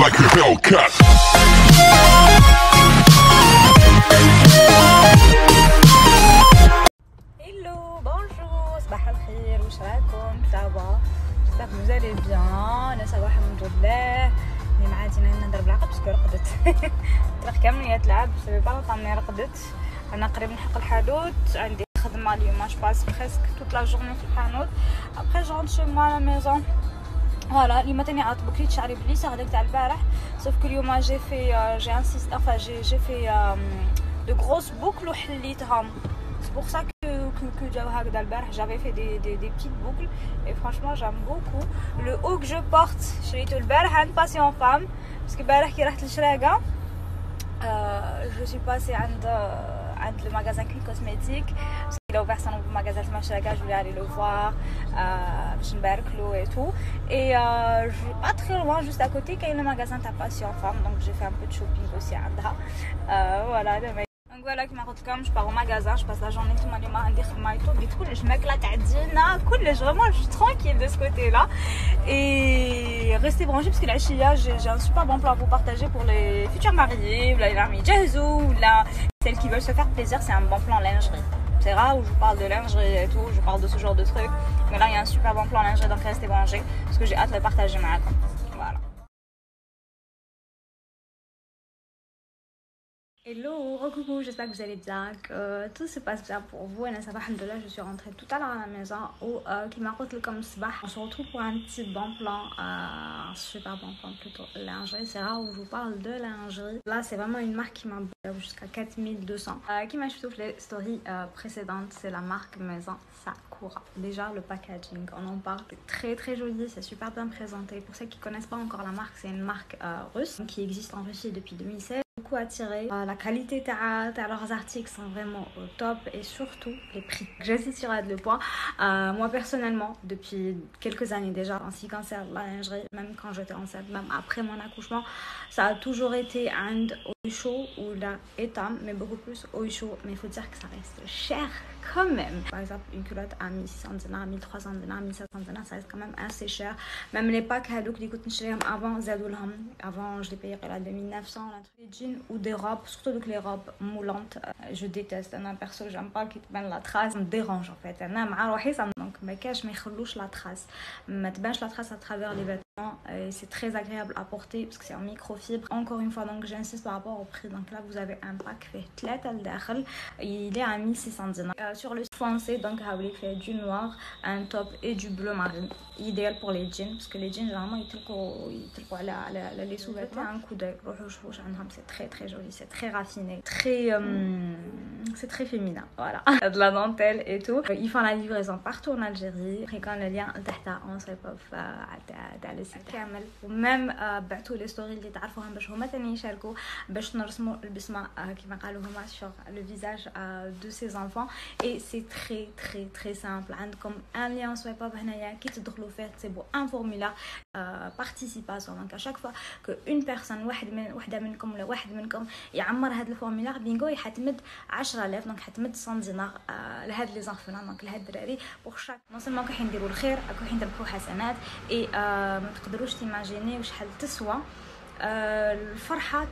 like a Hellcat. Hello, bonjour, صباح الخير، واش راكم؟ صافا؟ j'espère que vous allez bien. انا صباح الحمد لله. اللي معادينا نهضر بالعقل باسكو رقدت. طلع كامل تلعب سافي با لونطون رقدت. انا قريب نحق الحانوت، عندي خدمه اليوم جو باس بريسك توت لا جورني في الحانوت. ابخي جو رونتر شي موا لا ميزون. فوالا اليوم تاني عاد بكريت شعري بليسه هذاك تاع البارح، سوف كو اليوم جي انسيست enfin j'ai fait de grosses boucles وحليتهم. C'est pour ça que جاو هكذا البارح. j'avais fait des petites boucles et franchement j'aime beaucoup le haut que je porte. شريته البارح عند باسيون فام باسكو البارح كي رحت للشراقه je suis passée عند le magasin Clean Cosmétiques parce qu'il a ouvert son nouveau magasin de Machaga. Je voulais aller le voir باش نبارك له et tout et pas très loin juste à côté qu'il y a le magasin de Passion Femme, donc j'ai fait un peu de shopping aussi عندها. voilà donc voilà كيما قلت لكم je pars au magasin, je passe la journée tout اليوم عندي خدمه et tout. ديت كلش ماكله تعدينا كلش vraiment je suis tranquille de ce côté là et restez branchés parce que العشيه j'ai un super bon plan à vous partager pour les futurs mariés ولا اللي راهم يجهزوا ولا celles qui veulent se faire plaisir. C'est un bon plan lingerie. C'est rare où je parle de lingerie et tout, je parle de ce genre de trucs, mais là il y a un super bon plan lingerie, donc restez branchés parce que j'ai hâte de le partager معاكم. Voilà. Hello, recoucou, j'espère que vous allez bien, que tout se passe bien pour vous. Et ça va, alhamdoulilah, je suis rentrée tout à l'heure à la maison où qui m'a retenu comme sabah. On se retrouve pour un petit bon plan, un super bon plan plutôt lingerie. C'est rare où je vous parle de lingerie. Là, c'est vraiment une marque qui m'a jusqu'à 4200. Qui m'a chauffé les stories précédentes, c'est la marque maison Sakura. Déjà, le packaging, on en parle, c'est très très joli, c'est super bien présenté. Pour ceux qui connaissent pas encore la marque, c'est une marque russe qui existe en Russie depuis 2016. Beaucoup attiré. La qualité de leurs articles sont vraiment au top et surtout les prix. J'insiste sur le point. Moi personnellement, depuis quelques années déjà, en ce qui concerne la lingerie, même quand j'étais enceinte, même après mon accouchement, ça a toujours été un Oysho ou la Etam, mais beaucoup plus Oysho. Mais il faut dire que ça reste cher quand même. Par exemple, une culotte à 1600 dinars, 1300 dinars, 1700 dinars, ça reste quand même assez cher. Même les packs hadouk les coûtent cher avant Zadoulham, avant je les payais à 2900. Les jeans ou des robes, surtout donc les robes moulantes, je déteste. Un perso, j'aime pas qu'ils te bannent la trace, ça me dérange en fait. Donc ma cache mais khlouch la trace, ma tbanche la trace à travers les vêtements. C'est très agréable à porter parce que c'est en microfibre. Encore une fois, donc j'insiste par rapport au prix. Donc là vous avez un pack fait 3 al-dakhel, il est à 1600 dinars. Sur le foncé, donc il fait du noir, un top et du bleu marine, idéal pour les jeans parce que les jeans généralement ils trouvent les sous-vêtements. Un coup d'œil, c'est très très joli, c'est très raffiné, c'est très féminin. Voilà, de la dentelle et tout. Ils font la livraison partout en Algérie. Après quand le lien on se retrouve à le site كامل. ومام بعثوا لي ستوري اللي تعرفوهم باش هما ثاني يشاركوا باش نرسموا البسمه كيما قالوا هما sur le visage de ses enfants. Et c'est très très très simple. عندكم un lien swipe up هنايا كي تدخلوا فيه تسيبوا un formulaire participation. Donc à chaque fois que une personne وحده منكم ولا واحد منكم يعمر هذا الفورمولير بينغو يحتمد 10000 دونك حتمد 100 دينار لهاد لي زانفون دونك لهاد الدراري بوغ شاك نون سيلمون كاين نديروا الخير راكو حنربحوا حسنات. اي ما تقدروش تيماجيني وشحال تسوى الفرحه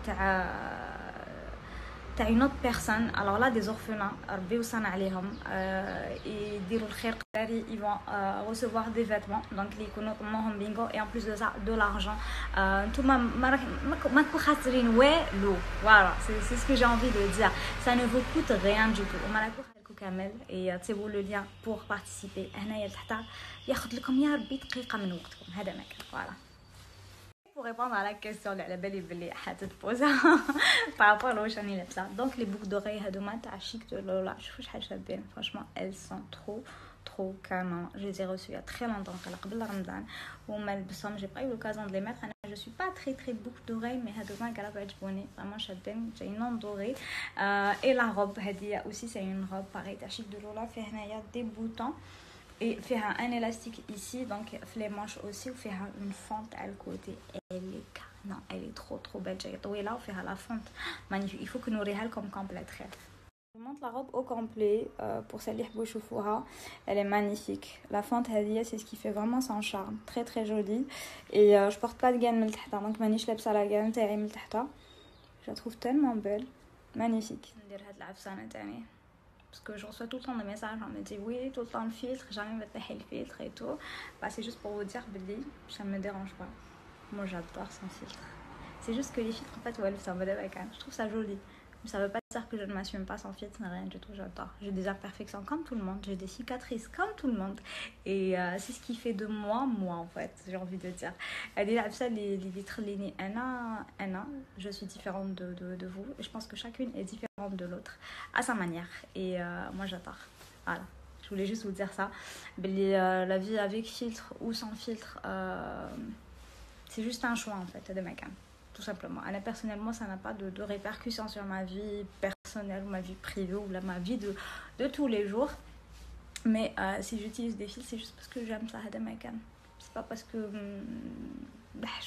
تاع une autre personne. Alors là des orphelins ربي وصانا عليهم يديروا الخير قداري ils vont recevoir des vêtements donc اللي يكونوا طموهم بينغو et en plus de ça de l'argent. نتوما ما تكونوا خاسرين والو. voilà c'est ce que j'ai envie de dire, ça ne vous coûte rien du tout. وما راكو خليكم كامل et تسيبوا le lien pour participer هنايا لتحت ياخذ لكم يا ربي دقيقه من وقتكم. هذا ما كان. voilà. Pour répondre à la question de la belle et حتتبوزا par rapport à شاني لابسه. donc les boucles d'oreilles هذوما تاع chic de Lola, شوفوا شحال شابين franchement elles sont trop canon. Je les ai reçus il y a très longtemps قبل رمضان وما لبسهم j'ai pas eu l'occasion de les mettre. je suis pas très boucle d'oreilles mais هذوما قالوا عجبوني vraiment شابين جايين doré. et la robe هذه aussi c'est une robe pareil تاع chic de Lola فيها هنايا des boutons et faire un élastique ici donc les manches aussi ou faire une fente à le côté. Elle est canon, elle est trop belle. j'ai طويله وفيها la fente magnifique. il faut que نوريها لكم complète. Je vous montre la robe au complet pour celle qui veut. Elle est magnifique. La fente c'est ce qui fait vraiment son charme. Très très jolie. Et je porte pas de gaine من تحت, donc مانيش لابسه la gaine تاعي من تحت. Je la trouve tellement belle. Magnifique. ندير هاد العفسانه تاعي. Parce que je reçois tout le temps des messages, on me dit oui, tout le temps le filtre, jamais me faire le filtre et tout. Bah, c'est juste pour vous dire, Billy, ça me dérange pas. Moi j'adore son filtre. C'est juste que les filtres, en fait, ouais, c'est un modèle avec je trouve ça joli. Mais ça veut pas dire que je ne m'assume pas sans filtre, rien du tout, j'adore. J'ai des imperfections comme tout le monde, j'ai des cicatrices comme tout le monde. Et c'est ce qui fait de moi, en fait, j'ai envie de dire. Les vitres lignées, je suis différente de vous. Et je pense que chacune est différente de l'autre, à sa manière. Et moi j'adore. Voilà. Je voulais juste vous dire ça. La vie avec filtre ou sans filtre, c'est juste un choix en fait de ma gamme. Tout simplement. Alors, personnellement, ça n'a pas de répercussions sur ma vie personnelle ou ma vie privée ou ma vie de tous les jours. Mais si j'utilise des fils, c'est juste parce que j'aime ça. C'est pas parce que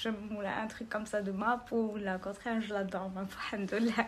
j'aime un truc comme ça de ma peau ou la contraire, je l'adore. Alhamdoulilah.